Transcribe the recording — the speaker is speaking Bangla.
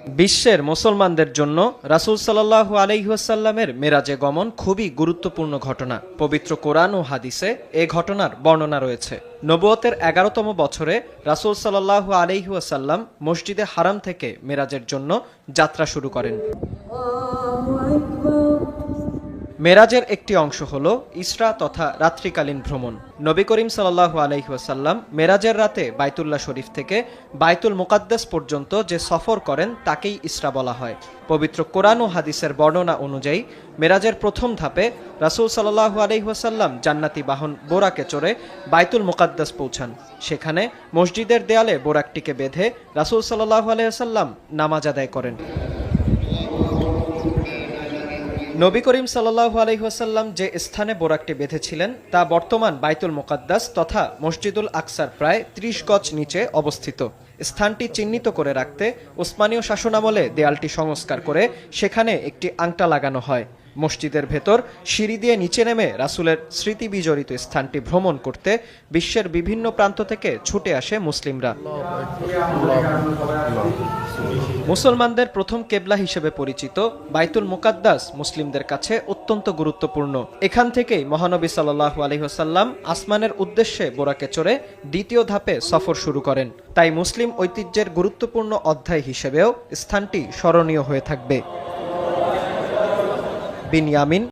বিশ্বের মুসলমানদের জন্য রাসূল সাল্লাল্লাহু আলাইহি ওয়াসাল্লামের মেরাজে গমন খুবই গুরুত্বপূর্ণ ঘটনা। পবিত্র কোরআন ও হাদিসে এ ঘটনার বর্ণনা রয়েছে। নবুয়তের 11তম বছরে রাসূল সাল্লাল্লাহু আলাইহি ওয়াসাল্লাম মসজিদে হারাম থেকে মেরাজের জন্য যাত্রা শুরু করেন। মেরাজের একটি অংশ হল ইসরা তথা রাত্রিকালীন ভ্রমণ। নবী করিম সাল্লাল্লাহু আলাইহি ওয়াসাল্লাম মেরাজের রাতে বাইতুল্লাহ শরীফ থেকে বাইতুল মুকাদ্দাস পর্যন্ত যে সফর করেন তাকেই ইসরা বলা হয়। পবিত্র কোরআন ও হাদিসের বর্ণনা অনুযায়ী মেরাজের প্রথম ধাপে রাসূল সাল্লাল্লাহু আলাইহি ওয়াসাল্লাম জান্নাতি বাহন বোরাকে চড়ে বাইতুল মুকাদ্দাস পৌঁছান। সেখানে মসজিদের দেয়ালে বোরাকটিকে বেঁধে রাসূল সাল্লাল্লাহু আলাইহি ওয়াসাল্লাম নামাজ আদায় করেন। নবী করিম সাল্লাল্লাহু আলাইহি ওয়াসাল্লাম যে স্থানে বোরাকটি বেঁধেছিলেন তা বর্তমান বাইতুল মুকাদ্দাস তথা মসজিদুল আকসার প্রায় ৩০ গজ নিচে অবস্থিত। স্থানটি চিহ্নিত করে রাখতে উসমানীয় শাসনামলে দেয়ালটি সংস্কার করে সেখানে একটি আংটা লাগানো হয়। মসজিদের ভেতর সিঁড়ি দিয়ে নিচে নেমে রাসূলের স্মৃতি বিজড়িত স্থানটি ভ্রমণ করতে বিশ্বের বিভিন্ন প্রান্ত থেকে ছুটে আসে মুসলিমরা। মুসলমানদের প্রথম কেবলা হিসেবে পরিচিত বাইতুল মুকাদ্দাস মুসলিমদের কাছে অত্যন্ত গুরুত্বপূর্ণ। এখান থেকেই মহানবী সাল্লাল্লাহু আলাইহি ওয়াসাল্লাম আসমানের উদ্দেশ্যে বোরাকে চড়ে দ্বিতীয় ধাপে সফর শুরু করেন। তাই মুসলিম ঐতিহ্যের গুরুত্বপূর্ণ অধ্যায় হিসেবেও স্থানটি স্মরণীয় হয়ে থাকবে। বিনয়ামিন।